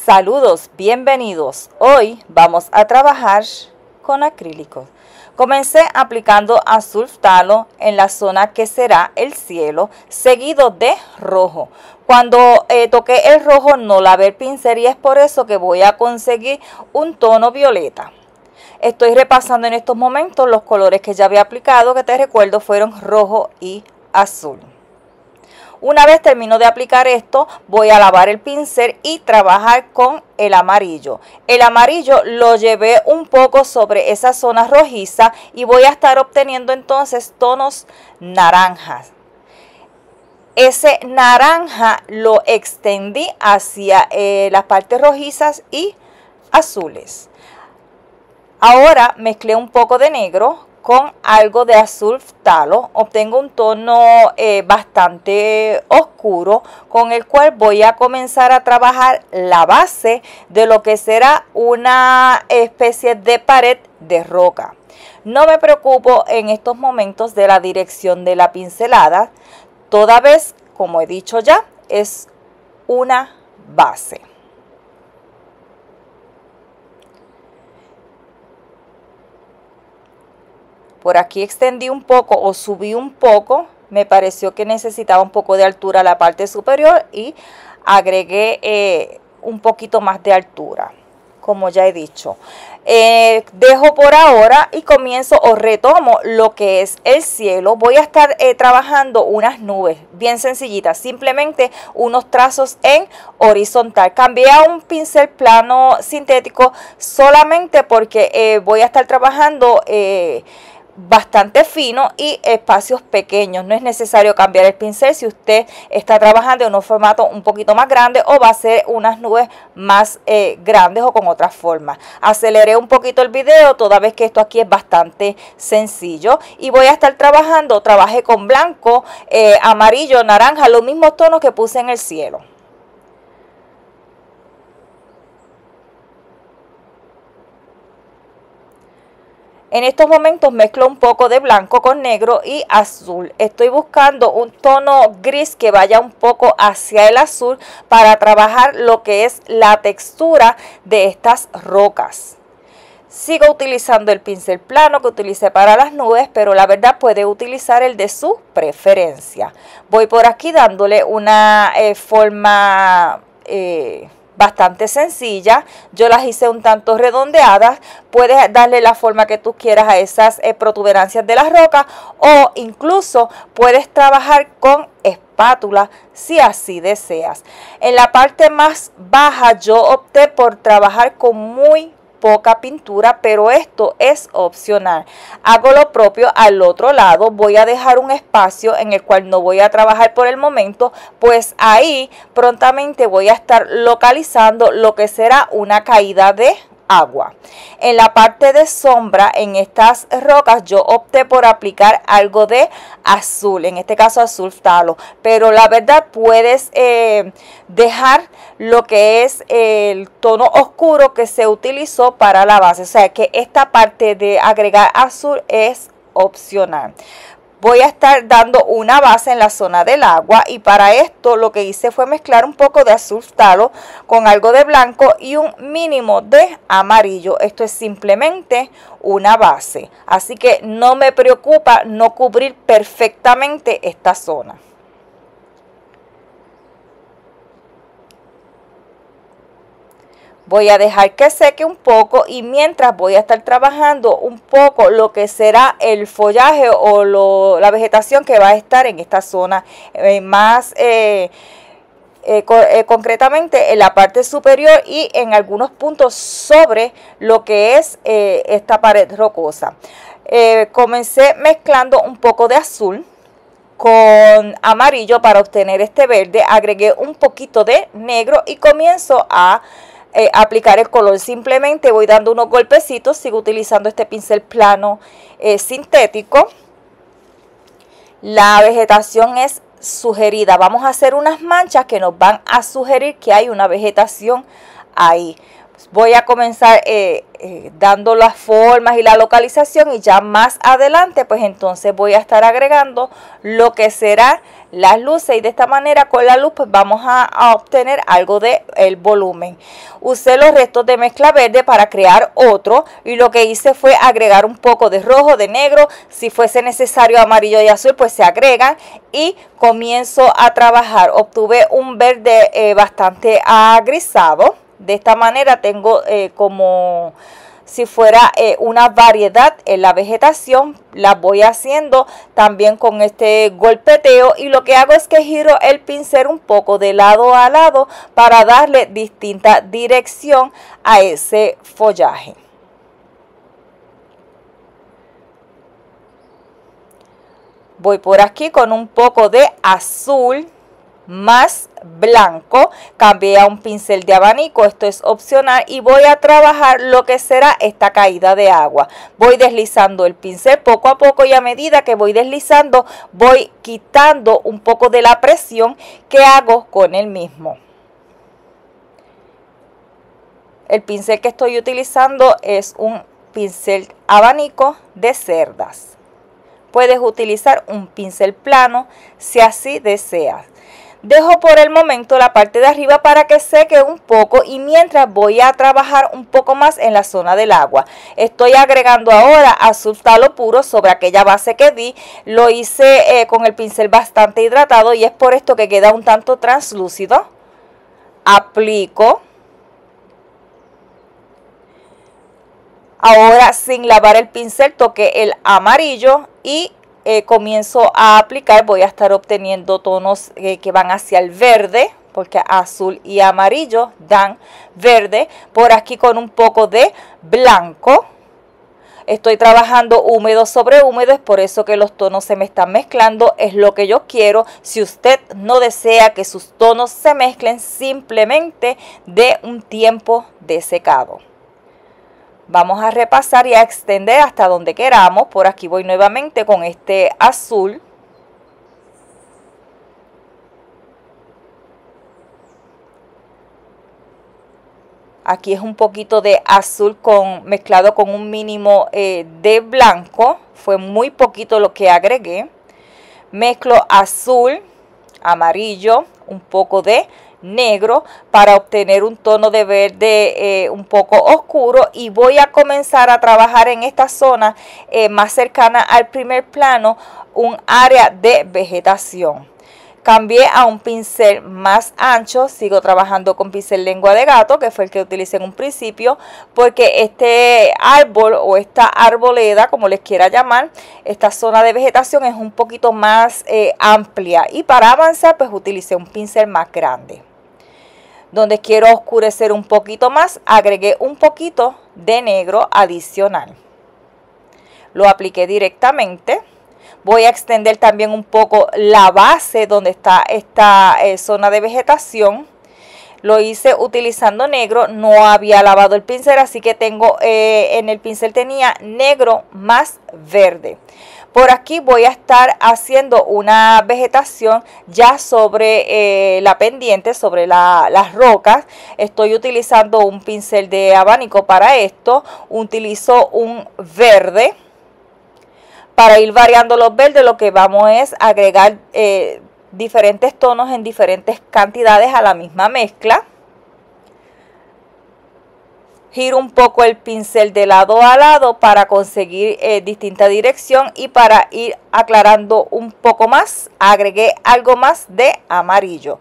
Saludos, bienvenidos. Hoy vamos a trabajar con acrílicos. Comencé aplicando azul phtalo en la zona que será el cielo, seguido de rojo. Cuando toqué el rojo no lavé el pincel y es por eso que voy a conseguir un tono violeta. Estoy repasando en estos momentos los colores que ya había aplicado, que te recuerdo fueron rojo y azul. Una vez termino de aplicar esto, voy a lavar el pincel y trabajar con el amarillo. El amarillo lo llevé un poco sobre esa zona rojiza y voy a estar obteniendo entonces tonos naranjas. Ese naranja lo extendí hacia las partes rojizas y azules. Ahora mezclé un poco de negro con algo de azul phtalo, obtengo un tono bastante oscuro con el cual voy a comenzar a trabajar la base de lo que será una especie de pared de roca. No me preocupo en estos momentos de la dirección de la pincelada, toda vez, como he dicho ya, es una base. Por aquí extendí un poco o subí un poco, me pareció que necesitaba un poco de altura a la parte superior y agregué un poquito más de altura, como ya he dicho. Dejo por ahora y comienzo o retomo lo que es el cielo. Voy a estar trabajando unas nubes bien sencillitas, simplemente unos trazos en horizontal. Cambié a un pincel plano sintético solamente porque voy a estar trabajando bastante fino y espacios pequeños. No es necesario cambiar el pincel si usted está trabajando en un formato un poquito más grande o va a hacer unas nubes más grandes o con otras formas. Aceleré un poquito el video toda vez que esto aquí es bastante sencillo y voy a estar trabajé con blanco, amarillo, naranja, los mismos tonos que puse en el cielo. En estos momentos mezclo un poco de blanco con negro y azul. Estoy buscando un tono gris que vaya un poco hacia el azul para trabajar lo que es la textura de estas rocas. Sigo utilizando el pincel plano que utilicé para las nubes, pero la verdad puede utilizar el de su preferencia. Voy por aquí dándole una forma bastante sencilla. Yo las hice un tanto redondeadas. Puedes darle la forma que tú quieras a esas protuberancias de las rocas o incluso puedes trabajar con espátula si así deseas. En la parte más baja yo opté por trabajar con muy poca pintura, pero esto es opcional. Hago lo propio al otro lado. Voy a dejar un espacio en el cual no voy a trabajar por el momento, pues ahí prontamente voy a estar localizando lo que será una caída de agua. En la parte de sombra en estas rocas yo opté por aplicar algo de azul, en este caso azul phtalo, pero la verdad puedes dejar lo que es el tono oscuro que se utilizó para la base, o sea que esta parte de agregar azul es opcional. Voy a estar dando una base en la zona del agua y para esto lo que hice fue mezclar un poco de azul phtalo con algo de blanco y un mínimo de amarillo. Esto es simplemente una base, así que no me preocupa no cubrir perfectamente esta zona. Voy a dejar que seque un poco y mientras voy a estar trabajando un poco lo que será el follaje o la vegetación que va a estar en esta zona concretamente en la parte superior y en algunos puntos sobre lo que es esta pared rocosa. Comencé mezclando un poco de azul con amarillo para obtener este verde. Agregué un poquito de negro y comienzo a aplicar el color. Simplemente voy dando unos golpecitos, sigo utilizando este pincel plano sintético. La vegetación es sugerida, vamos a hacer unas manchas que nos van a sugerir que hay una vegetación ahí. Voy a comenzar dando las formas y la localización, y ya más adelante pues entonces voy a estar agregando lo que será las luces, y de esta manera con la luz pues vamos a obtener algo de el volumen. Usé los restos de mezcla verde para crear otro, y lo que hice fue agregar un poco de rojo, de negro, si fuese necesario amarillo y azul pues se agregan, y comienzo a trabajar. Obtuve un verde bastante agrisado. De esta manera tengo como si fuera una variedad en la vegetación. La voy haciendo también con este golpeteo, y lo que hago es que giro el pincel un poco de lado a lado para darle distinta dirección a ese follaje. Voy por aquí con un poco de azul más blanco, cambié a un pincel de abanico, esto es opcional, y voy a trabajar lo que será esta caída de agua. Voy deslizando el pincel poco a poco, y a medida que voy deslizando voy quitando un poco de la presión que hago con el mismo. El pincel que estoy utilizando es un pincel abanico de cerdas. Puedes utilizar un pincel plano si así deseas. Dejo por el momento la parte de arriba para que seque un poco, y mientras voy a trabajar un poco más en la zona del agua. Estoy agregando ahora azul talo puro sobre aquella base que di. Lo hice con el pincel bastante hidratado, y es por esto que queda un tanto translúcido. Aplico. Ahora, sin lavar el pincel, toqué el amarillo y comienzo a aplicar. Voy a estar obteniendo tonos que van hacia el verde, porque azul y amarillo dan verde. Por aquí con un poco de blanco. Estoy trabajando húmedo sobre húmedo, es por eso que los tonos se me están mezclando, es lo que yo quiero. Si usted no desea que sus tonos se mezclen, simplemente dé un tiempo de secado. Vamos a repasar y a extender hasta donde queramos. Por aquí voy nuevamente con este azul. Aquí es un poquito de azul mezclado con un mínimo de blanco. Fue muy poquito lo que agregué. Mezclo azul, amarillo, un poco de negro para obtener un tono de verde un poco oscuro, y voy a comenzar a trabajar en esta zona más cercana al primer plano, un área de vegetación. Cambié a un pincel más ancho, sigo trabajando con pincel lengua de gato, que fue el que utilicé en un principio, porque este árbol o esta arboleda, como les quiera llamar, esta zona de vegetación es un poquito más amplia, y para avanzar pues utilicé un pincel más grande. Donde quiero oscurecer un poquito más, agregué un poquito de negro adicional. Lo apliqué directamente. Voy a extender también un poco la base donde está esta zona de vegetación. Lo hice utilizando negro, no había lavado el pincel, así que tengo en el pincel tenía negro más verde. Por aquí voy a estar haciendo una vegetación ya sobre la pendiente, sobre las rocas. Estoy utilizando un pincel de abanico para esto. Utilizo un verde. Para ir variando los verdes, lo que vamos es agregar diferentes tonos en diferentes cantidades a la misma mezcla. Giro un poco el pincel de lado a lado para conseguir distinta dirección, y para ir aclarando un poco más, agregué algo más de amarillo.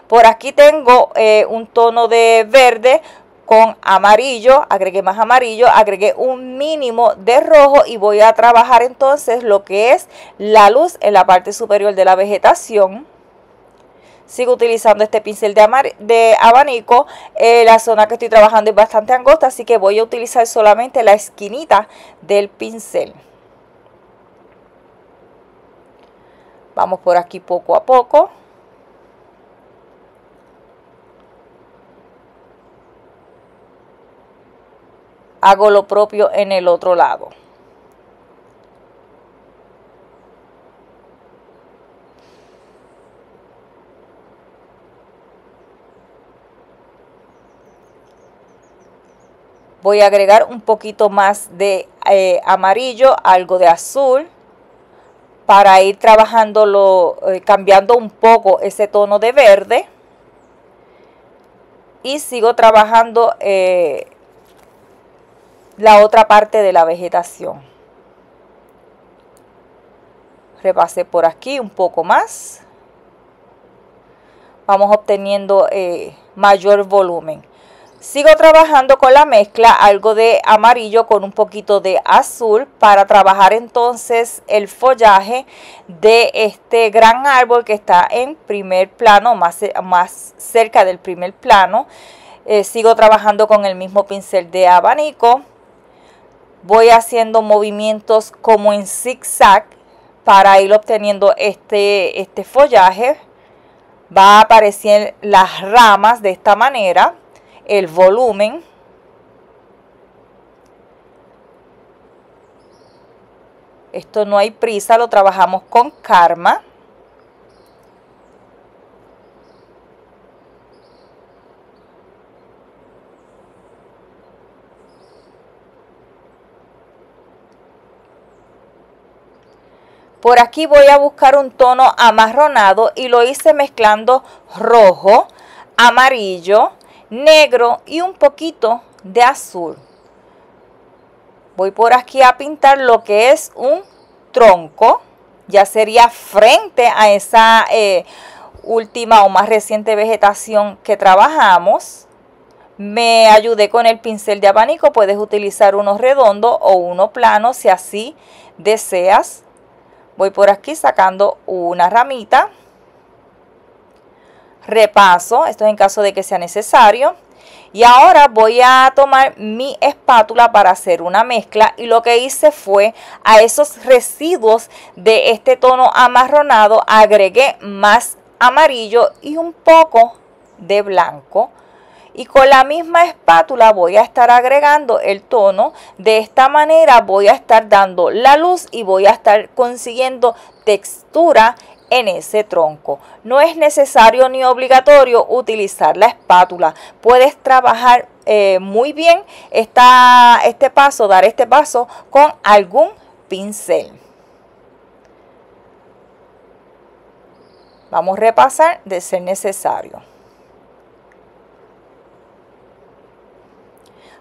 Por aquí tengo un tono de verde con amarillo, agregué más amarillo, agregué un mínimo de rojo, y voy a trabajar entonces lo que es la luz en la parte superior de la vegetación. Sigo utilizando este pincel de abanico. La zona que estoy trabajando es bastante angosta, así que voy a utilizar solamente la esquinita del pincel. Vamos por aquí poco a poco. Hago lo propio en el otro lado. Voy a agregar un poquito más de amarillo, algo de azul, para ir trabajándolo, cambiando un poco ese tono de verde. Y sigo trabajando la otra parte de la vegetación. Repasé por aquí un poco más. Vamos obteniendo mayor volumen. Sigo trabajando con la mezcla, algo de amarillo con un poquito de azul, para trabajar entonces el follaje de este gran árbol que está en primer plano, más cerca del primer plano. Sigo trabajando con el mismo pincel de abanico. Voy haciendo movimientos como en zigzag para ir obteniendo este follaje. Va a aparecer las ramas de esta manera, el volumen. Esto no hay prisa, lo trabajamos con calma. Por aquí voy a buscar un tono amarronado y lo hice mezclando rojo, amarillo, negro y un poquito de azul. Voy por aquí a pintar lo que es un tronco. Ya sería frente a esa última o más reciente vegetación que trabajamos. Me ayudé con el pincel de abanico. Puedes utilizar uno redondo o uno plano si así deseas. Voy por aquí sacando una ramita. Repaso, esto es en caso de que sea necesario. Y ahora voy a tomar mi espátula para hacer una mezcla. Y lo que hice fue, a esos residuos de este tono amarronado, agregué más amarillo y un poco de blanco. Y con la misma espátula voy a estar agregando el tono. De esta manera voy a estar dando la luz y voy a estar consiguiendo textura en ese tronco. No es necesario ni obligatorio utilizar la espátula. Puedes trabajar muy bien dar este paso con algún pincel. Vamos a repasar de ser necesario.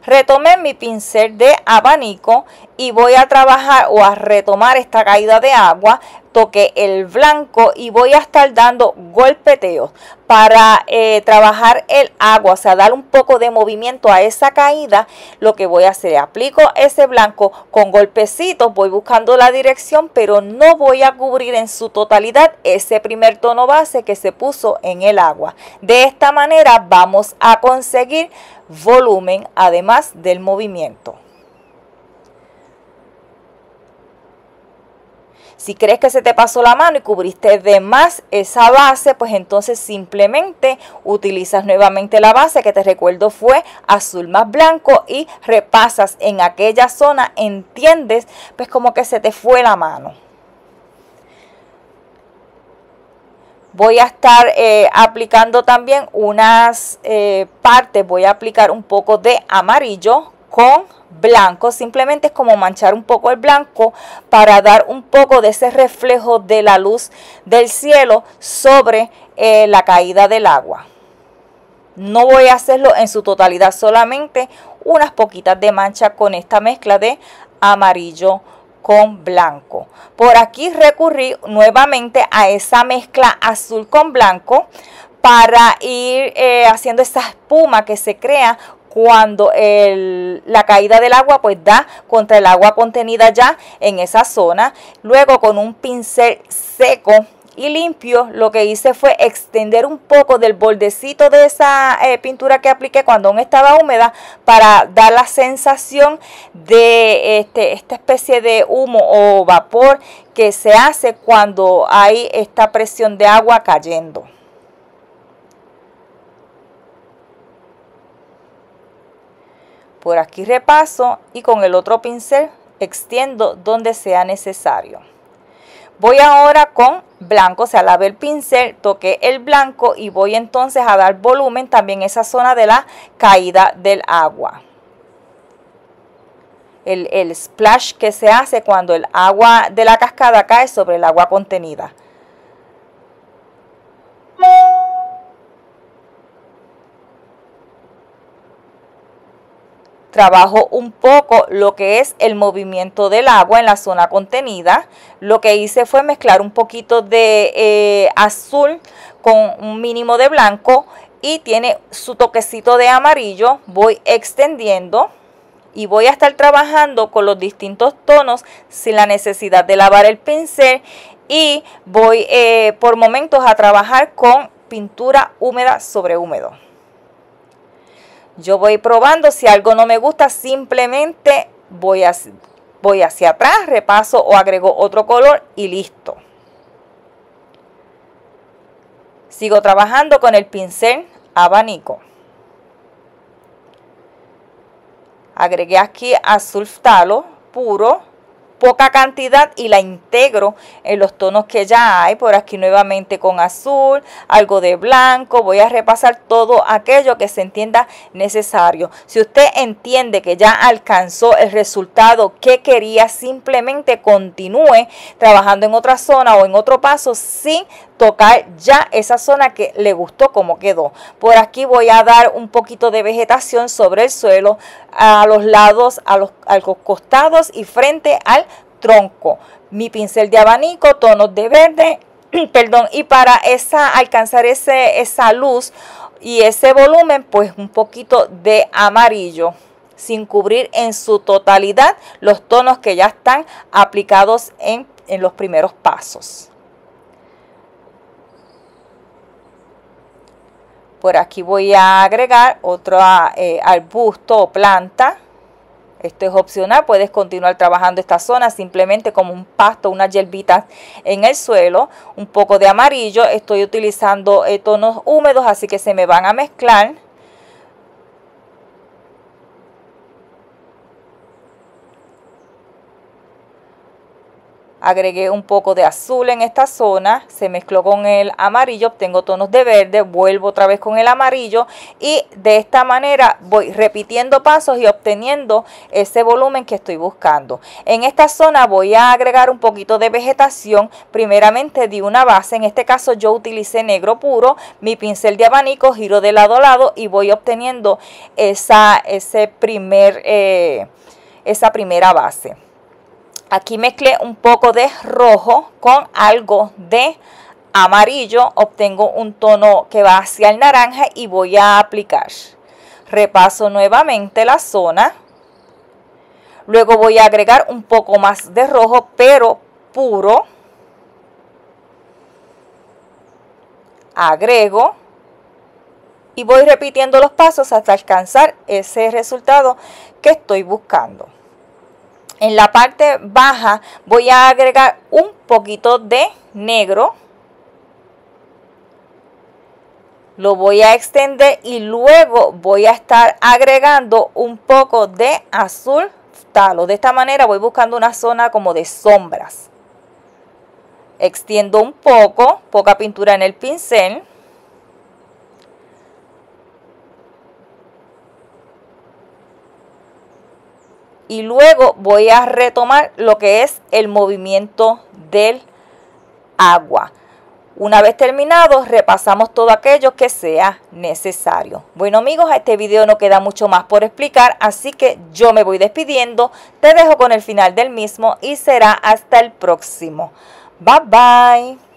Retomé mi pincel de abanico y voy a trabajar o a retomar esta caída de agua. Toqué el blanco y voy a estar dando golpeteos para trabajar el agua, o sea, dar un poco de movimiento a esa caída. Lo que voy a hacer es aplico ese blanco con golpecitos, voy buscando la dirección, pero no voy a cubrir en su totalidad ese primer tono base que se puso en el agua. De esta manera vamos a conseguir volumen además del movimiento. Si crees que se te pasó la mano y cubriste de más esa base, pues entonces simplemente utilizas nuevamente la base, que te recuerdo fue azul más blanco, y repasas en aquella zona, entiendes pues como que se te fue la mano. Voy a estar aplicando también unas partes, voy a aplicar un poco de amarillo con blanco, simplemente es como manchar un poco el blanco para dar un poco de ese reflejo de la luz del cielo sobre la caída del agua. No voy a hacerlo en su totalidad, solamente unas poquitas de mancha con esta mezcla de amarillo con blanco. Por aquí recurrí nuevamente a esa mezcla azul con blanco para ir haciendo esa espuma que se crea cuando la caída del agua pues da contra el agua contenida ya en esa zona. Luego con un pincel seco y limpio, lo que hice fue extender un poco del bordecito de esa pintura que apliqué cuando aún estaba húmeda, para dar la sensación de esta especie de humo o vapor que se hace cuando hay esta presión de agua cayendo. Por aquí repaso y con el otro pincel extiendo donde sea necesario. Voy ahora con blanco, o sea, lavé el pincel, toqué el blanco y voy entonces a dar volumen también a esa zona de la caída del agua. el splash que se hace cuando el agua de la cascada cae sobre el agua contenida. Trabajo un poco lo que es el movimiento del agua en la zona contenida. Lo que hice fue mezclar un poquito de azul con un mínimo de blanco y tiene su toquecito de amarillo. Voy extendiendo y voy a estar trabajando con los distintos tonos sin la necesidad de lavar el pincel, y voy por momentos a trabajar con pintura húmeda sobre húmedo. Yo voy probando, si algo no me gusta, simplemente voy hacia atrás, repaso o agrego otro color y listo. Sigo trabajando con el pincel abanico. Agregué aquí azul phthalo puro, poca cantidad, y la integro en los tonos que ya hay. Por aquí nuevamente con azul, algo de blanco. Voy a repasar todo aquello que se entienda necesario. Si usted entiende que ya alcanzó el resultado que quería, simplemente continúe trabajando en otra zona o en otro paso sin tocar ya esa zona que le gustó como quedó. Por aquí voy a dar un poquito de vegetación sobre el suelo, a los lados, a los costados y frente al tronco. Mi pincel de abanico, tonos de verde, perdón, y para alcanzar esa luz y ese volumen, pues un poquito de amarillo, sin cubrir en su totalidad los tonos que ya están aplicados en los primeros pasos. Por aquí voy a agregar otro arbusto o planta. Esto es opcional, puedes continuar trabajando esta zona simplemente como un pasto, unas hierbitas en el suelo. Un poco de amarillo, estoy utilizando tonos húmedos, así que se me van a mezclar. Agregué un poco de azul en esta zona, se mezcló con el amarillo, obtengo tonos de verde, vuelvo otra vez con el amarillo y de esta manera voy repitiendo pasos y obteniendo ese volumen que estoy buscando. En esta zona voy a agregar un poquito de vegetación. Primeramente di una base, en este caso yo utilicé negro puro, mi pincel de abanico, giro de lado a lado y voy obteniendo esa primera base. Aquí mezclé un poco de rojo con algo de amarillo. Obtengo un tono que va hacia el naranja y voy a aplicar. Repaso nuevamente la zona. Luego voy a agregar un poco más de rojo, pero puro. Agrego. Y voy repitiendo los pasos hasta alcanzar ese resultado que estoy buscando. En la parte baja voy a agregar un poquito de negro. Lo voy a extender y luego voy a estar agregando un poco de azul phthalo. De esta manera voy buscando una zona como de sombras. Extiendo un poco, poca pintura en el pincel. Y luego voy a retomar lo que es el movimiento del agua. Una vez terminado, repasamos todo aquello que sea necesario. Bueno amigos, a este video no queda mucho más por explicar, así que yo me voy despidiendo. Te dejo con el final del mismo y será hasta el próximo. Bye bye.